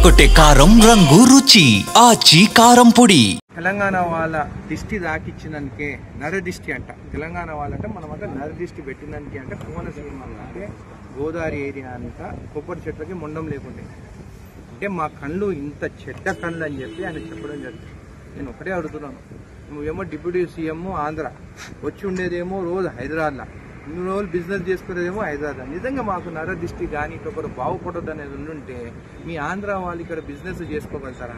తిరగొట్టే కారం రంగు రుచి ఆచి కారం పొడి. తెలంగాణ వాళ్ళ దిష్టి దాకిచ్చినందుకే నరదిష్టి అంట. తెలంగాణ వాళ్ళంటే మనమంతా నరదిష్టి పెట్టినందుకే అంటే కోనసీమ అంటే గోదావరి ఏరియా అంతా కొబ్బరి చెట్లకి మొండం లేకుండే అంటే మా కళ్ళు ఇంత చెడ్డ కళ్ళు అని చెప్పి ఆయన చెప్పడం జరిగింది. నేను ఒకటే అడుగుతున్నాను, నువ్వేమో డిప్యూటీ సీఎం ఆంధ్ర, వచ్చి ఉండేదేమో రోజు హైదరాబాద్లో, ఇన్ని రోజులు బిజినెస్ చేసుకునేదేమో హైదరాబాద్. నిజంగా మాకు నరదిష్టి కానీ ఇక్కడ బాగుపడద్దు అనేది ఉండుంటే మీ ఆంధ్ర వాళ్ళు ఇక్కడ బిజినెస్ చేసుకోగలుగుతారా?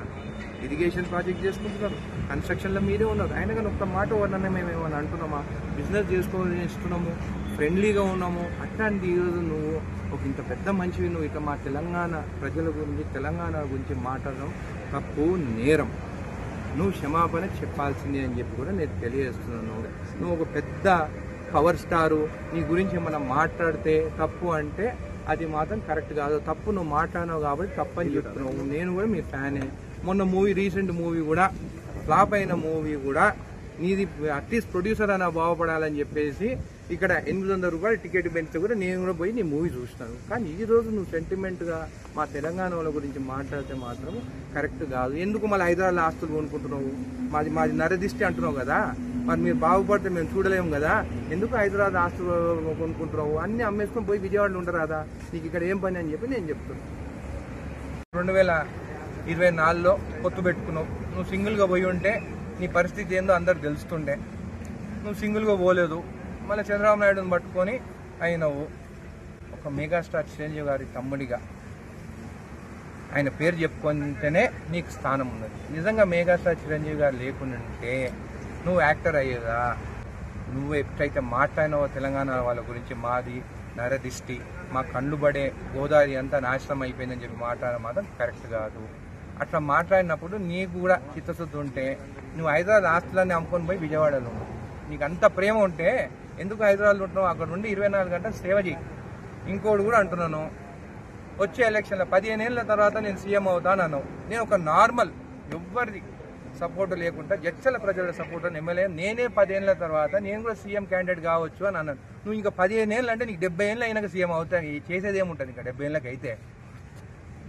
ఇరిగేషన్ ప్రాజెక్ట్ చేసుకుంటున్నారు, కన్స్ట్రక్షన్లో మీరే ఉన్నారు. అయినా కానీ ఒక్క మాట వర్ణనే మేము ఏమైనా అంటున్నామా? బిజినెస్ చేసుకోవాలని ఇస్తున్నాము, ఫ్రెండ్లీగా ఉన్నాము. అట్లాంటి ఈరోజు నువ్వు ఒక ఇంత పెద్ద మంచివి నువ్వు ఇట్లా మా తెలంగాణ ప్రజల గురించి తెలంగాణ గురించి మాట్లాడడం తప్పు, నేరం. నువ్వు క్షమాపణ చెప్పాల్సిందే అని చెప్పి కూడా నేను తెలియజేస్తున్నాను. నువ్వు ఒక పెద్ద పవర్ స్టారు, నీ గురించి మనం మాట్లాడితే తప్పు అంటే అది మాత్రం కరెక్ట్ కాదు. తప్పు నువ్వు మాట్లాడినావు కాబట్టి తప్పని చెప్తున్నావు. నేను కూడా మీ ఫ్యానే. మొన్న రీసెంట్ మూవీ కూడా ఫ్లాప్ అయిన మూవీ కూడా నీది అట్లీస్ట్ ప్రొడ్యూసర్ అయినా బాగుపడాలని చెప్పేసి ఇక్కడ 800 రూపాయలు టికెట్ పెంచితే కూడా నేను కూడా పోయి నీ మూవీ చూసినాను. కానీ ఈ రోజు నువ్వు సెంటిమెంట్గా మా తెలంగాణ వాళ్ళ గురించి మాట్లాడితే మాత్రం కరెక్ట్ కాదు. ఎందుకు మళ్ళీ హైదరాబాద్లో ఆస్తులు కొనుక్కుంటున్నావు? మాది నరదిష్టి అంటున్నావు కదా, మరి మీరు బాగుపడితే మేము చూడలేము కదా, ఎందుకు హైదరాబాద్ ఆస్తులు కొనుక్కుంటున్నావు? అన్నీ అమ్మేసుకొని పోయి విజయవాడలో ఉండరాదా? నీకు ఇక్కడ ఏం పని అని చెప్పి నేను చెప్తున్నాను. 2024లో పొత్తు పెట్టుకున్నావు. నువ్వు సింగిల్గా పోయి ఉంటే నీ పరిస్థితి ఏందో అందరికి తెలుస్తుండే. నువ్వు సింగిల్గా పోలేదు, మళ్ళీ చంద్రబాబు నాయుడుని పట్టుకొని అయినవు. ఒక మెగాస్టార్ చిరంజీవి గారి తమ్ముడిగా ఆయన పేరు చెప్పుకుంటేనే నీకు స్థానం ఉన్నది. నిజంగా మెగాస్టార్ చిరంజీవి గారు లేకుంటే నువ్వు యాక్టర్ అయ్యేదా? నువ్వు ఎప్పుడైతే మాట్లాడినావో తెలంగాణ వాళ్ళ గురించి మాది నరదిష్టి, మా కళ్ళు పడే గోదావరి అంతా నాశనం అయిపోయిందని చెప్పి మాట్లాడడం మాత్రం కరెక్ట్ కాదు. అట్లా మాట్లాడినప్పుడు నీకు కూడా చిత్తశుద్ధి ఉంటే నువ్వు హైదరాబాద్ ఆస్తులన్నీ అమ్ముకొని పోయి విజయవాడలో ఉన్నావు. నీకు అంత ప్రేమ ఉంటే ఎందుకు హైదరాబాద్లో ఉంటున్నావు? అక్కడ నుండి 24 గంటలు సేవ చేయి. ఇంకోటి కూడా అంటున్నాను, వచ్చే ఎలక్షన్లో 15 ఏళ్ళ తర్వాత నేను సీఎం అవుతాను అన్నావు. నేను ఒక నార్మల్ ఎవ్వరిది సపోర్ట్ లేకుండా జడ్చల ప్రజల సపోర్ట్ ఎమ్మెల్యే నేనే 10 ఏళ్ళ తర్వాత నేను కూడా సీఎం క్యాండిడేట్ కావచ్చు అని అన్నాను. నువ్వు ఇంకా 15 ఏళ్ళు అంటే నీకు 70 ఏళ్ళు అయినాక సీఎం అవుతాయి. చేసేది ఏముంటుంది ఇంకా 70 ఏళ్ళకి అయితే?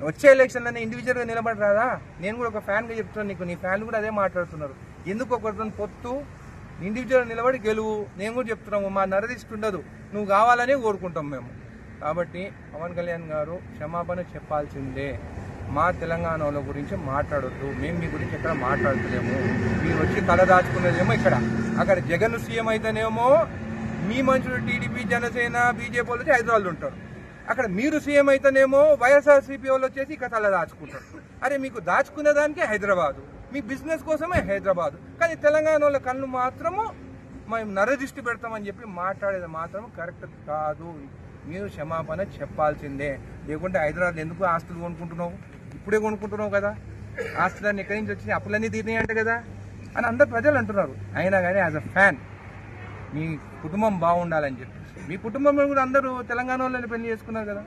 వచ్చే ఎలక్షన్లోనే ఇండివిజువల్గా నిలబడి రాదా? నేను కూడా ఒక ఫ్యాన్గా చెప్తున్నాను నీకు, నీ ఫ్యాన్లు కూడా అదే మాట్లాడుతున్నారు. ఎందుకు ఒకరితో పొత్తు? ఇండివిజువల్ నిలబడి గెలువు. నేను కూడా చెప్తున్నాము, మా నరదిష్టి ఉండదు, నువ్వు కావాలనే కోరుకుంటాం మేము. కాబట్టి పవన్ కళ్యాణ్ గారు క్షమాపణ చెప్పాల్సిందే. మా తెలంగాణ వాళ్ళ గురించి మాట్లాడొద్దు, మేము మీ గురించి ఎక్కడ మాట్లాడతలేము. మీరు వచ్చి తల దాచుకునేదేమో ఇక్కడ, అక్కడ జగన్ సీఎం అయితేనేమో మీ మనుషులు టీడీపీ జనసేన బీజేపీ వాళ్ళు వచ్చి హైదరాబాద్లో ఉంటారు. అక్కడ మీరు సీఎం అయితేనేమో వైఎస్ఆర్సీపీ వాళ్ళు వచ్చేసి ఇక్కడ తల దాచుకుంటారు. అరే మీకు దాచుకునే దానికే హైదరాబాదు, మీ బిజినెస్ కోసమే హైదరాబాదు. కానీ తెలంగాణ వాళ్ళ కళ్ళు మాత్రము మేము నరదృష్టి పెడతామని చెప్పి మాట్లాడేది మాత్రం కరెక్ట్ కాదు. మీరు క్షమాపణ చెప్పాల్సిందే. లేకుంటే హైదరాబాద్ ఎందుకు ఆస్తులు కొనుక్కుంటున్నావు? ఇప్పుడే కొనుక్కుంటున్నావు కదా, ఆస్తులన్నీ ఎక్కడి నుంచి వచ్చినాయి, అప్పులన్నీ తీరినాయి అంట కదా అని అందరు ప్రజలు అంటున్నారు. అయినా కానీ యాజ్ అ ఫ్యాన్ మీ కుటుంబం బాగుండాలని చెప్పి, మీ కుటుంబంలో కూడా అందరూ తెలంగాణ వాళ్ళని పెళ్లి చేసుకున్నారు కదా.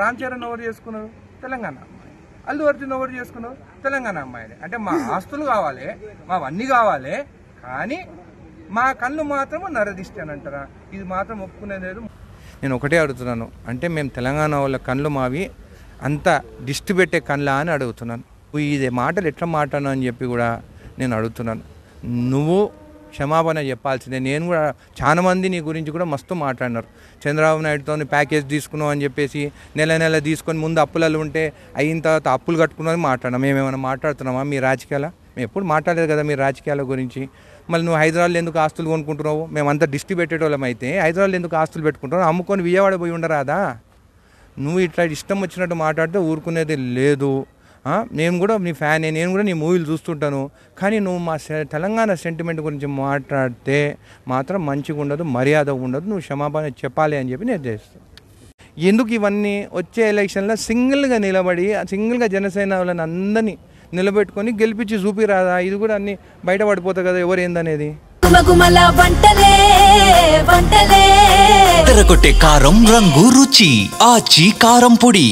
రామ్ చరణ్ ఎవరు చేసుకున్నారు? తెలంగాణ అమ్మాయి. అల్లు అర్జున్ ఎవరు చేసుకున్నారు? తెలంగాణ అమ్మాయిని. అంటే మా ఆస్తులు కావాలి, మావన్నీ కావాలి, కానీ మా కళ్ళు మాత్రం నరదిష్టి అని అంటారా? ఇది మాత్రం ఒప్పుకునేది లేదు. నేను ఒకటే అడుగుతున్నాను, అంటే మేము తెలంగాణ వాళ్ళ కళ్ళు మావి అంత దిష్టి పెట్టే కళ్ళ అని అడుగుతున్నాను. ఇది మాటలు ఎట్లా మాట్లాడను అని చెప్పి కూడా నేను అడుగుతున్నాను. నువ్వు క్షమాపణ చెప్పాల్సిందే. నేను కూడా చాలామంది నీ గురించి కూడా మస్తు మాట్లాడినారు. చంద్రబాబు నాయుడుతో ప్యాకేజ్ తీసుకున్నావు అని చెప్పేసి నెల తీసుకొని ముందు అప్పులలో ఉంటే అయిన తర్వాత అప్పులు కట్టుకున్నామని మాట్లాడినాం. మేమేమైనా మాట్లాడుతున్నామా మీ రాజకీయాల? మేము ఎప్పుడు మాట్లాడలేదు కదా మీ రాజకీయాల గురించి. మళ్ళీ నువ్వు హైదరాబాద్లో ఎందుకు ఆస్తులు కొనుక్కుంటున్నావు? మేమంతా దిష్టి పెట్టేటోళ్ళం అయితే హైదరాబాద్లో ఎందుకు ఆస్తులు పెట్టుకుంటున్నావు? అమ్ముకొని విజయవాడ పోయి ఉండరాదా? నువ్వు ఇట్లా ఇష్టం వచ్చినట్టు మాట్లాడితే ఊరుకునేది లేదు. నేను కూడా నీ ఫ్యానే, నేను కూడా నీ మూవీలు చూస్తుంటాను. కానీ నువ్వు మా తెలంగాణ సెంటిమెంట్ గురించి మాట్లాడితే మాత్రం మంచిగా ఉండదు, మర్యాద ఉండదు. నువ్వు క్షమాపణ చెప్పాలి అని చెప్పి నేను చేస్తాను. ఎందుకు ఇవన్నీ? వచ్చే ఎలక్షన్లో సింగిల్గా నిలబడి సింగిల్గా జనసేన వాళ్ళని అందరినీ నిలబెట్టుకొని గెలిపించి చూపిరాదా? ఇది కూడా అన్ని బయటపడిపోతాయి కదా ఎవరు ఏందనేది. తిరగొట్టే కారం రంగు రుచి ఆచి కారం పొడి.